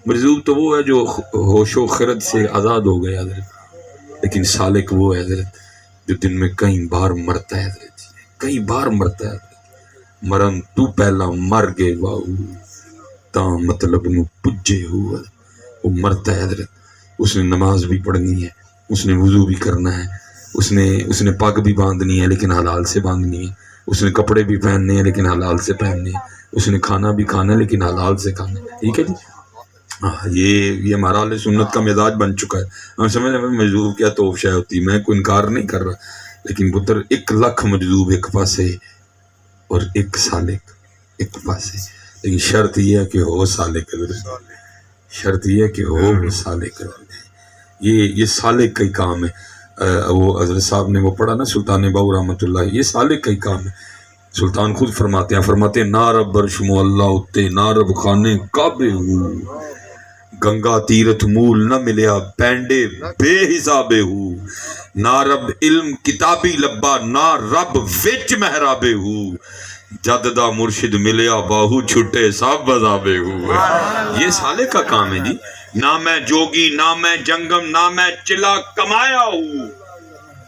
مجذوب تو وہ ہے جو ہوش و خرد سے آزاد ہو گیا حضرت، لیکن سالک وہ ہے حضرت جو دن میں کئی بار مرتا ہے حضرت، کئی بار مرتا ہے حضرت۔ مرن تو پہلا مر گئے باہو تاں مطلب نو پجے ہوا، وہ مرتا ہے حضرت۔ اس نے نماز بھی پڑھنی ہے، اس نے وضو بھی کرنا ہے، اس نے پگ بھی باندھنی ہے لیکن حلال سے باندھنی ہے، اس نے کپڑے بھی پہننے ہیں لیکن حلال سے پہننے ہیں، اس نے کھانا بھی کھانا ہے لیکن حلال سے کھانا ہے، ٹھیک ہے جی۔ یہ ہمارا اہل سنت کا مزاج بن چکا ہے۔ ہم سمجھ رہے ہیں مجذوب کیا توف شے ہوتی، میں کوئی انکار نہیں کر رہا، لیکن پتر 1,00,000 مجذوب ایک پاسے اور ایک سالک ایک پاسے، لیکن شرط یہ ہے کہ ہو سالک، شرط یہ ہے کہ ہو سالک۔ یہ سالک کا ہی کام ہے۔ وہ حضرت صاحب نے وہ پڑھا نا سلطان باہو رحمۃ اللہ، یہ سالک کا ہی کام ہے۔ سلطان خود فرماتے ہیں نا رب برشم اللہ اتے نا رب خانے کعبے ہو، گنگا تیرتھ مول نہ ملیا پینڈے بے حسابے ہو، نا رب علم کتابی لبا نا رب وچ محرابے ہو، جد دا مرشد ملیا باہو چھٹے سب بزابے ہو۔ یہ سالک کا کام ہے جی۔ نہ میں جوگی نہ میں جنگم نہ میں چلا کمایا ہوں،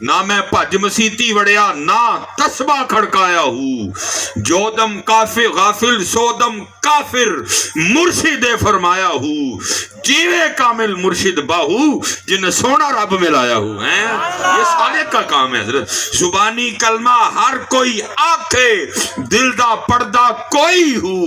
نہ میں پج مسیتی وڑیا نہ تسبہ کھڑکایا ہوں، جو دم کافر غافل سو دم کافر مرشد فرمایا ہوں، جیوے کامل مرشد باہو جن سونا رب ملایا ہوں۔ یہ سالک کا کام ہے حضرت۔ زبانی کلمہ ہر کوئی آکھے دل دا پڑدا کوئی ہو،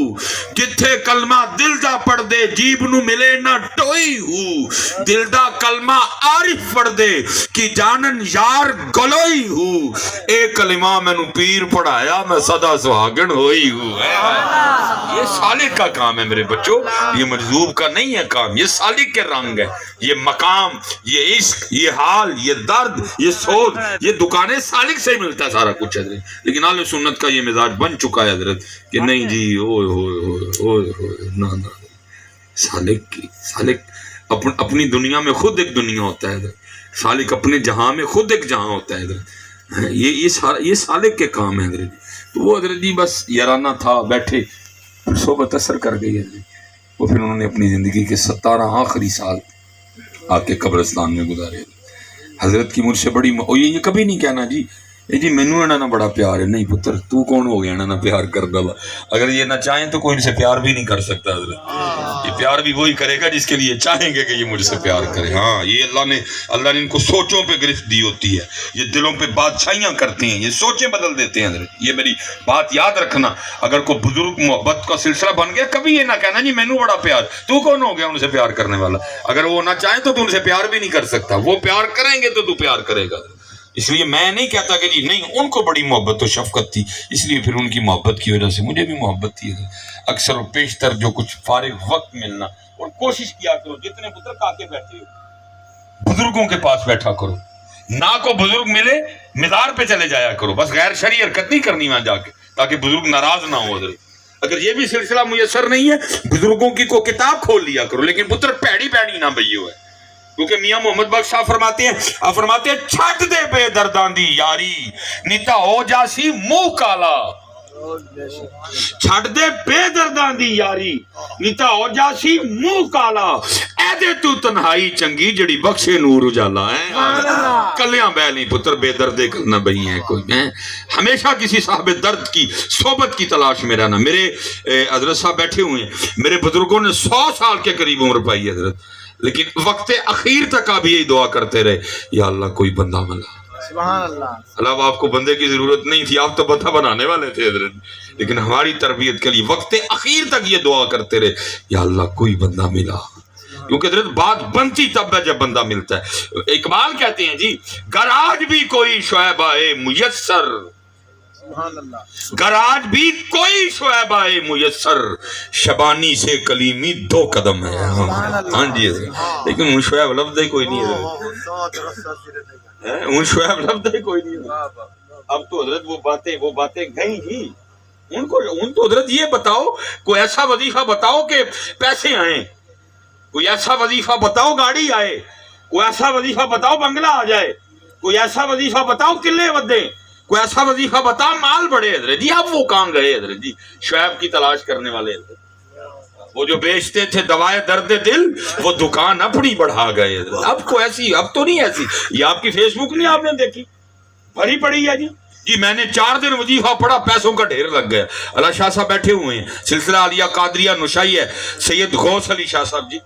جتھے کلمہ دل دا پڑھ دے جیب نو ملے نہ ٹوئی ہو، دل دا کلمہ عارف پڑھ دے کی جانن یار گلوئی ہوں، ایک کلمہ میں نو پیر پڑھایا میں صدا سہاگن ہوئی ہوں۔ یہ سالک کا کام ہے میرے بچوں، یہ مجذوب کا نہیں ہے کام، یہ سالک کے رنگ ہے، یہ مقام، یہ عشق، یہ حال، یہ درد، یہ سود، یہ دکانیں سالک سے ملتا ہے سارا کچھ حضرت۔ لیکن اہل سنت کا یہ مزاج بن چکا ہے حضرت کہ نہیں جی اوئے ہوئے ہوئے ہوئے نہ سالک اپنی دنیا میں خود ایک دنیا ہوتا ہے حضرت، سالک اپنے جہاں میں خود ایک جہاں ہوتا ہے حضرت۔ یہ سالک کے کام ہے حضرت۔ تو وہ حضرت جی بس یارانہ تھا، بیٹھے صحبت اثر کر گئی حضرت، اور پھر انہوں نے اپنی زندگی کے 17 آخری سال آ کے قبرستان میں گزارے حضرت کی مجھ سے بڑی یہ کبھی نہیں کہنا جی مینو انہاں نہ بڑا پیار ہے، نہیں پتر تو کون ہو گیا انہاں نہ پیار کر ڈالا، اگر یہ نہ چاہیں تو کوئی ان سے پیار بھی نہیں کر سکتا حضرت، یہ پیار بھی وہی کرے گا جس کے لیے چاہیں گے کہ یہ مجھ سے پیار کرے۔ ہاں یہ اللہ نے ان کو سوچوں پہ گرفت دی ہوتی ہے، یہ دلوں پہ بادشاہیاں کرتے ہیں، یہ سوچیں بدل دیتے ہیں حضرت۔ یہ میری بات یاد رکھنا، اگر کوئی بزرگ محبت کا سلسلہ بن گیا کبھی یہ نہ کہنا جی مینو بڑا پیار، تو کون ہو گیا ان سے پیار کرنے والا، اگر وہ نہ چاہیں تو ان سے پیار بھی نہیں کر سکتا، وہ پیار کریں گے تو پیار کرے گا۔ اس لیے میں نہیں کہتا کہ جی نہیں ان کو بڑی محبت و شفقت تھی اس لیے پھر ان کی محبت کی وجہ سے مجھے بھی محبت تھی۔ اکثر و بیشتر جو کچھ فارغ وقت ملنا، اور کوشش کیا کرو جتنے بزرگ آ کے بیٹھے ہو بزرگوں کے پاس بیٹھا کرو، نہ کو بزرگ ملے مزار پہ چلے جایا کرو، بس غیر شرعی حرکت نہیں کرنی وہاں جا کے تاکہ بزرگ ناراض نہ ہو حضرت۔ اگر یہ بھی سلسلہ میسر نہیں ہے بزرگوں کی کو کتاب کھول لیا کرو، لیکن پتر پیڑی نہ بھئیو ہے، کیونکہ میاں محمد بخش صاحب فرماتے ہیں چھٹ دے بے دردان دی یاری نیتا ہو جاسی منہ کالا، چھٹ دے بے دردان دی یاری نیتا ہو جاسی منہ کالا، اے دے تو تنہائی چنگی جڑی بخشے نور اجالا ہے۔ کلیاں بہ نہیں پتر بے دردے کرنا بہی ہیں کوئی ہیں، ہمیشہ کسی صاحب درد کی صحبت کی تلاش میں رہنا۔ میرے حضرت صاحب بیٹھے ہوئے ہیں، میرے بزرگوں نے 100 سال کے قریب عمر پائی ہے حضرت، لیکن وقت اخیر تک آپ یہی دعا کرتے رہے یا اللہ کوئی بندہ ملا۔ سبحان اللہ۔ اللہ آپ کو بندے کی ضرورت نہیں تھی، آپ تو بندہ بنانے والے تھے حضرت، لیکن ہماری تربیت کے لیے وقت اخیر تک یہ دعا کرتے رہے یا اللہ کوئی بندہ ملا، کیونکہ حضرت بات بنتی تب ہے جب بندہ ملتا ہے۔ اقبال کہتے ہیں جی گر آج بھی کوئی شعبہ میسر، گر آج بھی کوئی شعبہ میسر، شبانی سے کلیمی 2 قدم ہے۔ ہاں جی لیکن ان شعب لفظ ہی کوئی نہیں ہے، ان شعب لفظ ہی کوئی نہیں ہے۔ اب تو حضرت وہ باتیں گئیں جی، ان تو حضرت یہ بتاؤ کوئی ایسا وظیفہ بتاؤ کہ پیسے آئیں، کوئی ایسا وظیفہ بتاؤ گاڑی آئے، کوئی ایسا وظیفہ بتاؤ بنگلہ آ جائے، کوئی ایسا وظیفہ بتاؤ قلعے ودیں، کوئی ایسا وظیفہ بتاؤ مال بڑھے حضرت جی۔ اب وہ کہاں گئے حضرت جی شعیب کی تلاش کرنے والے حضرت، وہ جو بیچتے تھے دوائے درد دل وہ دکان اپنی بڑھا گئے. اب کو ایسی اب تو نہیں ایسی. یہ آپ کی فیس بک نہیں آپ نے دیکھی بھری پڑی ہے جی میں نے 4 دن وظیفہ پڑھا پیسوں کا ڈھیر لگ گیا. اللہ شاہ صاحب بیٹھے ہوئے ہیں سلسلہ عالیہ قادریہ نشائی ہے. سید غوث علی شاہ صاحب جی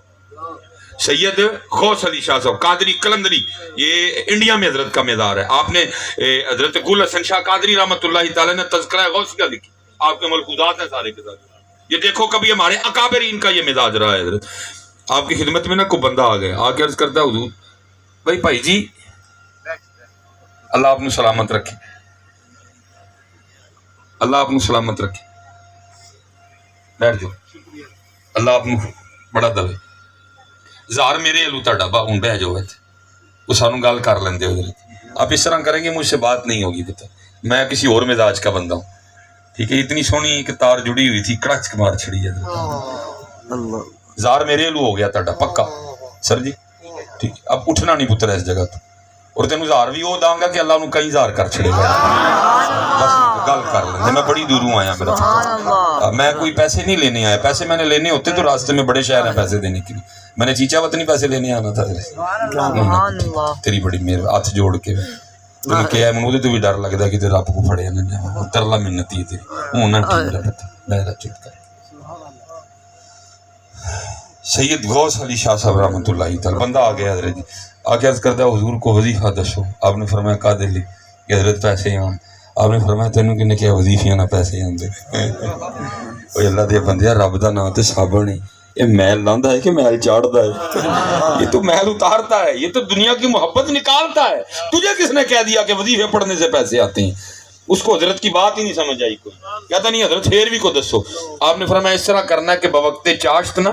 سید غوث علی شاہ صاحب قادری کلندری یہ انڈیا میں حضرت کا مزار ہے. آپ نے حضرت گل حسن شاہ قادری رحمۃ اللہ تعالی نے تذکرہ غوثیہ لکھی. آپ کے ملفوظات ہیں سارے کے ساتھ. یہ دیکھو کبھی ہمارے اکابرین کا یہ مزاج رہا ہے. حضرت آپ کی خدمت میں نا کوئی بندہ آ گیا آ کے عرض کرتا ہے حضور بھائی جی اللہ آپ نے سلامت رکھے اللہ آپ نے سلامت رکھے بیٹھ جاؤ اللہ آپ نے بڑا دلے زار میرے علو تاڑا با ہوں بہ جو ہے وہ سانو گال کر لیں دے. حضرت آپ اس طرح کریں گے مجھ سے بات نہیں ہوگی. پتہ میں کسی اور مزاج کا بندہ ہوں. ٹھیک ہے اتنی سونی ایک تار جڑی ہوئی تھی کڑچ مار چھڑی ہے. زار میرے علو ہو گیا تاڑا پکا سر جی ٹھیک. اب اٹھنا نہیں پتر اس جگہ تو اور تینوں زار بھی وہ داں گا کہ اللہ انہوں کئی زار کر چھڑے گا. بس گل کر لیں میں بڑی دوروں آیا میرا میں کوئی پیسے نہیں لینے آیا. پیسے میں نے لینے ہوتے تو راستے میں بڑے شہر ہیں پیسے دینے کے لیے. میں نے چیچا وطنی پیسے لینے آنا تھا. تیری بڑی میرے ہاتھ جوڑ کے تمہیں کیا ہے منو تو بھی ڈر لگتا ہے کہ تیرا آپ کو پھڑے ترلا منتی ہے تیری ہوں نہ میرا چپ کر. سید غوث علی شاہ صاحب رحمۃ اللہ تعالی بندہ آ گیا حضرت جی آ کے عرض کرتا ہے حضور کو وظیفہ دسو. آپ نے فرمایا کا دلی کہ حضرت پیسے آن. آپ نے فرمایا تینوں کنے کیا وظیفیاں نہ پیسے آندے. اوے اللہ دے بندیا رب دا نام تے صابن ہے. یہ محل لاندہ ہے کہ محل چاڑتا ہے. یہ تو محل اتارتا ہے. یہ تو دنیا کی محبت نکالتا ہے. تجھے کس نے کہہ دیا کہ وظیفے پڑھنے سے پیسے آتے ہیں. اس کو حضرت کی بات ہی نہیں سمجھ آئی. کوئی کہتا نہیں حضرت پھر بھی کو دسو. آپ نے فرمایا اس طرح کرنا ہے کہ بوقت چاشت نا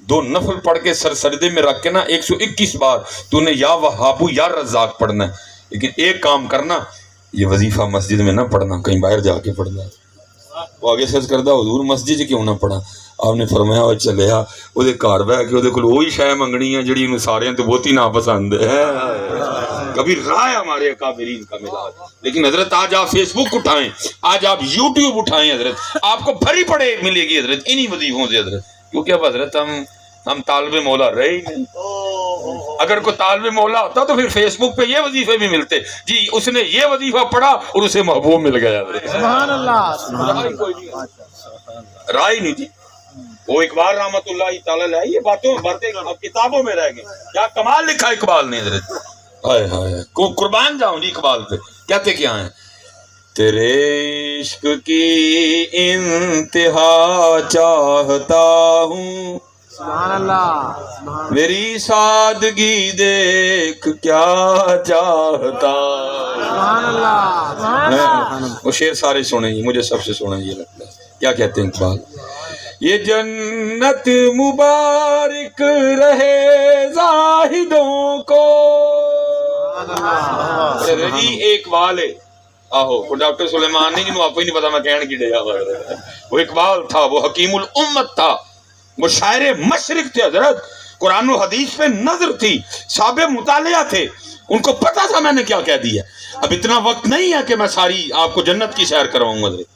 2 نفل پڑھ کے سر سجدے میں رکھ کے نا 121 بار تو نے یا وہابو یا رزاق پڑھنا ہے. لیکن ایک کام کرنا یہ وظیفہ مسجد میں نہ پڑھنا کہیں باہر جا کے پڑھنا. وہ آگے سرچ کرتا حضور مسجد کیوں نہ پڑھا. آپ نے فرمایا وہ چلیا وہ گھر بہ کے وہ وہی شے منگنی ہے جڑی انہوں سارے تو بہت ہی ناپسند ہے. کبھی رہا ہے ہمارے اکابرین کا مزاج. لیکن حضرت آج آپ فیس بک اٹھائیں آج آپ یوٹیوب اٹھائیں حضرت آپ کو بھری پڑے ملے گی حضرت انہی وظیفوں سے حضرت. کیونکہ اب حضرت ہم طالب مولا رہے ہی نہیں. اگر کوئی طالب مولا ہوتا تو پھر فیس بک پہ یہ وظیفے بھی ملتے. جی اس نے یہ وظیفہ پڑھا اور اسے محبوب مل گیا. سبحان اللہ رائے نہیں تھی. وہ اقبال رحمت اللہ تعالی علیہ یہ باتوں باتیں اب کتابوں میں رہ گئی. کیا کمال لکھا اقبال نے حضرت. ہائے ہائے قربان جاؤں جی اقبال پہ. کہتے کیا ہیں تیرے عشق کی انتہا چاہتا ہوں سبحان اللہ میری سادگی دیکھ کیا چاہتا. سبحان اللہ وہ شعر سارے سنے مجھے سب سے سونا یہ لگتا ہے. کیا کہتے ہیں اقبال یہ جنت مبارک رہے زاہدوں کو. جی ایک اقبال ہے آہو ڈاکٹر سلیمان نہیں جنہوں آپ کو ہی نہیں پتا میں کہنے کی ڈیا. وہ اقبال تھا وہ حکیم الامت تھا وہ شاعر مشرق تھے حضرت. قرآن و حدیث پہ نظر تھی صاحب مطالعہ تھے. ان کو پتا تھا میں نے کیا کہہ دیا. اب اتنا وقت نہیں ہے کہ میں ساری آپ کو جنت کی سیر کرواؤں حضرت.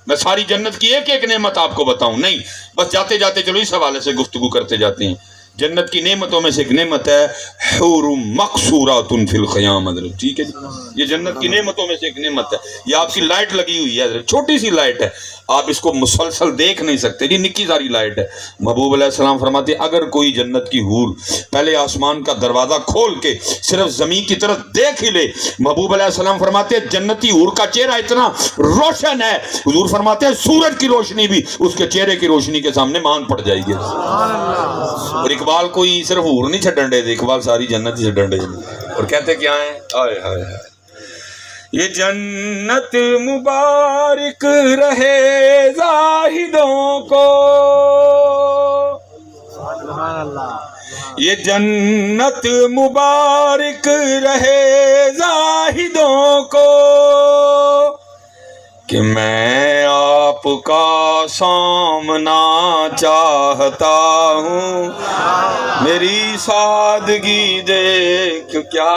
میں ساری جنت کی ایک ایک نعمت آپ کو بتاؤں نہیں. بس جاتے جاتے چلو اس حوالے سے گفتگو کرتے جاتے ہیں. جنت کی نعمتوں میں سے ایک نعمت ہے حور مقصورات فی الخیام حضرت. ٹھیک ہے جی یہ جنت کی نعمتوں میں سے ایک نعمت ہے. یہ آپ کی لائٹ لگی ہوئی ہے حضرت چھوٹی سی لائٹ ہے آپ اس کو مسلسل دیکھ نہیں سکتے. جی نکی ساری لائٹ ہے. محبوب علیہ السلام فرماتے اگر کوئی جنت کی حور پہلے آسمان کا دروازہ کھول کے صرف زمین کی طرف دیکھ ہی لے محبوب علیہ السلام فرماتے جنتی حور کا چہرہ اتنا روشن ہے حضور فرماتے ہیں سورج کی روشنی بھی اس کے چہرے کی روشنی کے سامنے مان پڑ جائے گی. اور اقبال کوئی صرف حور نہیں چھڈن دے اقبال ساری جنت ہی چھڈن دے. اور کہتے کیا ہیں آئے ہائے ہائے یہ جنت مبارک رہے زاہدوں کو یہ جنت مبارک رہے زاہدوں کو کہ میں آپ آپ کا سامنا چاہتا ہوں، میری سادگی دیکھ کیا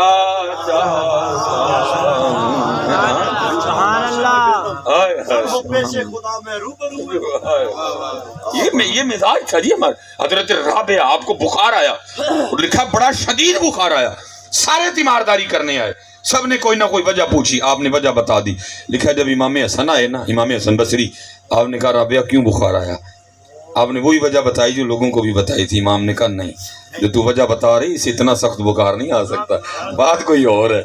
چاہتا ہوں۔ سبحان اللہ، ہائے ہائے، خدا میں روبرو۔ یہ مزاج تھا جی ہمارا۔ حضرت رابعہ آپ کو بخار آیا، لکھا بڑا شدید بخار آیا، سارے تیمارداری کرنے آئے، سب نے کوئی نہ کوئی وجہ پوچھی، آپ نے وجہ بتا دی۔ لکھا جب امام حسن آئے نا، امام حسن بصری، آپ نے کہا رابعہ کیوں بخار آیا؟ آپ نے وہی وجہ بتائی جو لوگوں کو بھی بتائی تھی۔ امام نے کہا نہیں، جو تو وجہ بتا رہی اسے اتنا سخت بخار نہیں آ سکتا، بات کوئی اور ہے۔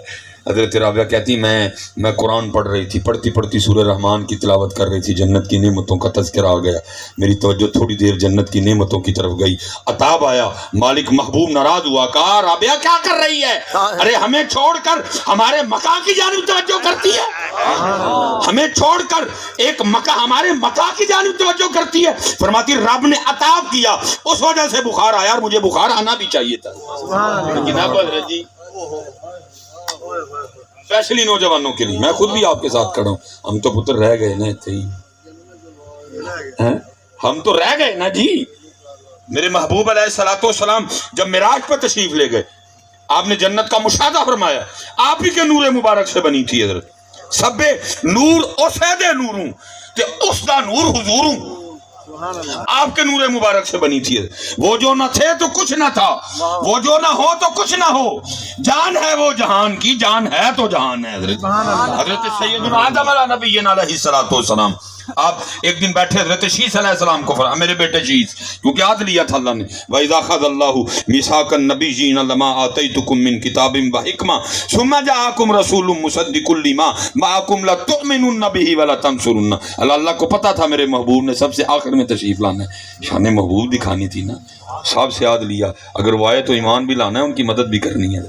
حضرت رابعہ کہتی میں قرآن پڑھ رہی تھی، پڑھتی پڑھتی سورہ رحمان کی تلاوت کر رہی تھی، جنت کی نعمتوں کا تذکرہ آ گیا، میری توجہ تھوڑی دیر جنت کی نعمتوں کی طرف گئی، عطاب آیا، مالک محبوب ناراض ہوا، کہا رابعہ کیا کر رہی ہے؟ ارے ہمیں چھوڑ کر ہمارے مکہ کی جانب توجہ کرتی ہے، ہمیں چھوڑ کر ایک مکہ ہمارے مکہ کی جانب توجہ کرتی ہے۔ فرماتی رب نے عطاب کیا، اس وجہ سے بخار آیا، اور مجھے بخار آنا بھی چاہیے تھا۔ لیکن اب حضرت جی اسپیشلی نوجوانوں کے لیے، میں خود بھی آپ کے ساتھ کھڑا ہوں، ہم تو پتر رہ گئے نا اتنے ہی، ہم تو رہ گئے نا جی۔ میرے محبوب علیہ الصلوۃ والسلام جب معراج پر تشریف لے گئے، آپ نے جنت کا مشاہدہ فرمایا، آپ ہی کے نور مبارک سے بنی تھی حضرت، سب نور اسید نوروں تے اس دا نور حضوروں، آپ کے نور مبارک سے بنی تھی۔ وہ جو نہ تھے تو کچھ نہ تھا، وہ جو نہ ہو تو کچھ نہ ہو، جان ہے وہ جہان کی، جان ہے تو جہان ہے۔ حضرت سیدنا آدم علیہ نبینا علیہ الصلوۃ والسلام، آپ ایک دن بیٹھے حضرت شیس علیہ السلام کو فرمایا میرے بیٹے شیس، کیونکہ عہد لیا تھا اللہ نے، وَإِذَا أَخَذَ اللَّهُ مِيثَاقَ النَّبِيِّينَ لَمَا آتَيْتُكُم مِّن كِتَابٍ وَحِكْمَةٍ ثُمَّ جَاءَكُمْ رَسُولٌ مُصَدِّقٌ لِّمَا مَعَكُمْ لَتُؤْمِنُنَّ بِهِ وَلَتَنصُرُنَّ۔ اللہ کو پتا تھا میرے محبوب نے سب سے آخر میں تشریف لانا ہے، شان محبوب دکھانی تھی نا، صاحب سے عہد لیا، اگر وہ آئے تو ایمان بھی لانا ہے، ان کی مدد بھی کرنی ہے۔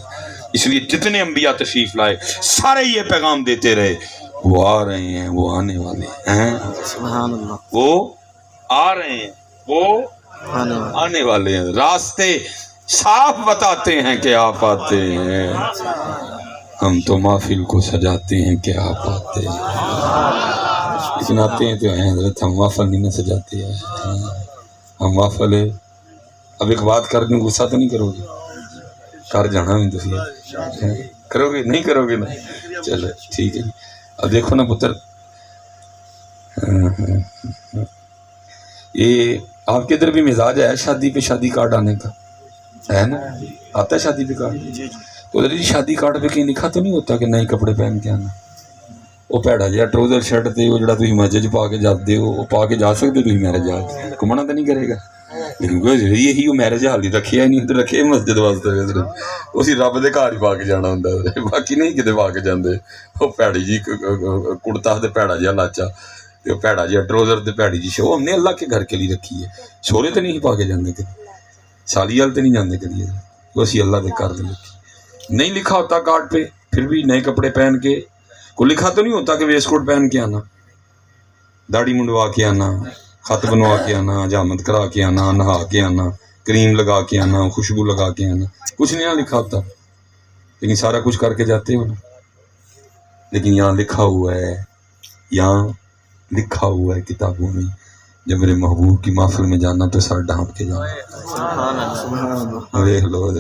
اس لیے جتنے انبیاء تشریف لائے سارے یہ پیغام دیتے رہے، وہ آ رہے ہیں، وہ آنے والے ہیں، سبحان اللہ، وہ آ رہے ہیں، وہ آنے والے ہیں، راستے صاف بتاتے ہیں کہ آپ آتے ہیں، ہم تو محفل کو سجاتے ہیں کہ آپ آتے ہیں، لیکن آتے ہیں تو ہیں حضرت، ہم محفل نہیں سجاتے ہیں، ہم محفل ہے۔ اب ایک بات کر کے غصہ تو نہیں کرو گے؟ کر جانا بھی تو کرو گے، نہیں کرو گے نا؟ چلو ٹھیک ہے۔ اب دیکھو نا پتر، یہ آپ کے ادھر بھی مزاج ہے شادی پہ شادی کارڈ آنے کا، ہے نا؟ آتا ہے شادی پہ کارڈ؟ تو ادھر شادی کارڈ پہ کہیں لکھا تو نہیں ہوتا کہ نئے کپڑے پہن کے آنا؟ وہ پیڑا جہا ٹراؤزر شرٹ تے وہ جڑا تھی مسجد پا کے جاتے ہو، وہ پا کے جا سکتے تھی میرج ہال، گھومنا تو نہیں کرے گا، لیکن یہی وہ میرج ہال ہی رکھے نہیں تو رکھے مسجد واسطے، اسی رب دے گھر ہی پا کے جانا ہوں، باقی نہیں کتے پا کے جاندے۔ وہ پیڑی جی کڑتا تے پیڑا جہا لاچا، پیڑا جہا ٹراؤزر تے پیڑی جی شو، ہم نے اللہ کے گھر کے لیے رکھی ہے، سورے تو نہیں پا کے جاندے کبھی، سالی ہال تو نہیں جاندے کبھی، وہ اسی اللہ کے گھر رکھی، نہیں لکھا ہوتا کارڈ پہ، پھر بھی نئے کپڑے پہن کے، کوئی لکھا تو نہیں ہوتا کہ ویسٹ کوٹ پہن کے آنا، داڑھی منڈوا کے آنا، خط بنوا کے آنا، حجامت کرا کے آنا، نہا کے آنا، کریم لگا کے آنا، خوشبو لگا کے آنا، کچھ نہیں لکھا ہوتا، لیکن سارا کچھ کر کے جاتے ہو نا۔ لیکن یہاں لکھا ہوا ہے، یہاں لکھا ہوا ہے کتابوں میں، جب میرے محبوب کی محفل میں جانا تو سر ڈھانپ کے جانا۔ دیکھ لو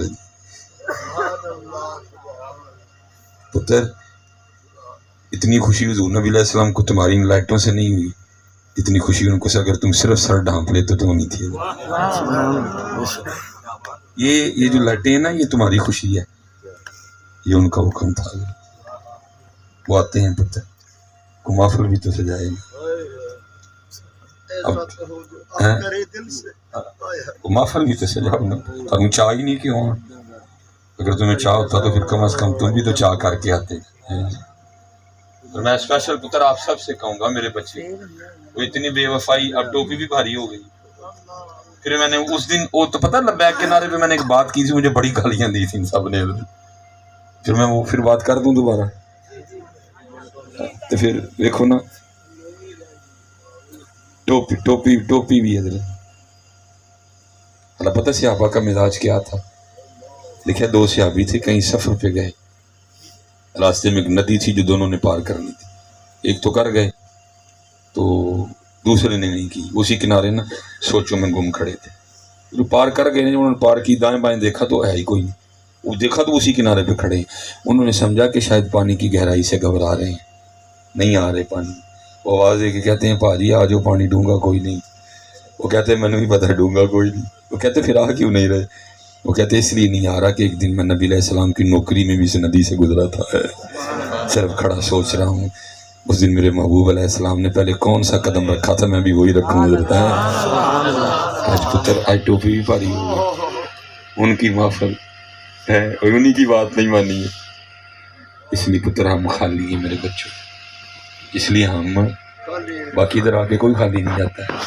پتر، اتنی خوشی حضور نبی علیہ السلام کو تمہاری ان لائٹوں سے نہیں ہوئی جتنی خوشی ان کو سے اگر تم صرف سر ڈھانپ لیتے تو ہونی تھی۔ یہ جو لائٹیں ہیں نا، یہ تمہاری خوشی ہے، یہ ان کا حکم تھا، وہ آتے ہیں پتر کو محفل بھی تو سجائے گا، اب محفل بھی تو سجاؤ نا، تمہیں چاہ ہی نہیں کیوں؟ اگر تمہیں چاہ ہوتا تو پھر کم از کم تم بھی تو چاہ کر کے آتے۔ اور میں اسپیشل پتر آپ سب سے کہوں گا میرے بچے، وہ اتنی بے وفائی، اب ٹوپی بھی بھاری ہو گئی۔ پھر میں نے اس دن وہ تو پتہ لبیک کے نعرے پہ میں نے ایک بات کی تھی، مجھے بڑی گالیاں دی تھیں سب نے، پھر میں وہ پھر بات کر دوں دوبارہ، تو پھر دیکھو نا ٹوپی بھی ہے۔ اللہ پتہ صحابہ کا مزاج کیا تھا؟ لکھے 2 صحابی تھے، کہیں سفر پہ گئے، راستے میں ایک ندی تھی جو دونوں نے پار کرنی تھی، ایک تو کر گئے تو دوسرے نے نہیں کی. اسی کنارے نا سوچوں میں گم کھڑے تھے. جو پار کر گئے انہوں نے پار کی, دائیں بائیں دیکھا تو ہے ہی کوئی نہیں. وہ دیکھا تو اسی کنارے پہ کھڑے ہیں. انہوں نے سمجھا کہ شاید پانی کی گہرائی سے گھبرا رہے ہیں, نہیں آ رہے پانی. وہ آواز دے کے کہتے ہیں پاجی آ جاؤ, پانی ڈونگا کوئی نہیں. وہ کہتے ہیں میں نے بھی پتا ڈونگا کوئی نہیں. وہ کہتے پھر آ کیوں نہیں رہے؟ وہ کہتے اس لیے نہیں آ رہا کہ ایک دن میں نبی علیہ السلام کی نوکری میں بھی اس ندی سے گزرا تھا. صرف کھڑا سوچ رہا ہوں اس دن میرے محبوب علیہ السلام نے پہلے کون سا قدم رکھا تھا, میں بھی وہی رکھوں. حضرت ہے آج پتر, آج ٹوپی بھی پاری ہوگی. ان کی محفل ہے اور انہی کی بات نہیں مانی ہے. اس لیے پتر ہم خالی ہیں میرے بچوں, اس لیے ہم باقی ادھر آگے کوئی خالی نہیں جاتا ہے.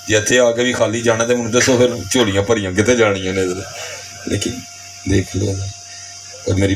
جی اتنے آ کے بھی خالی جانا تو انہوں دسو پھر جھولیاں بھریاں کتنے جانیاں نے. لیکن دیکھ لو اور میری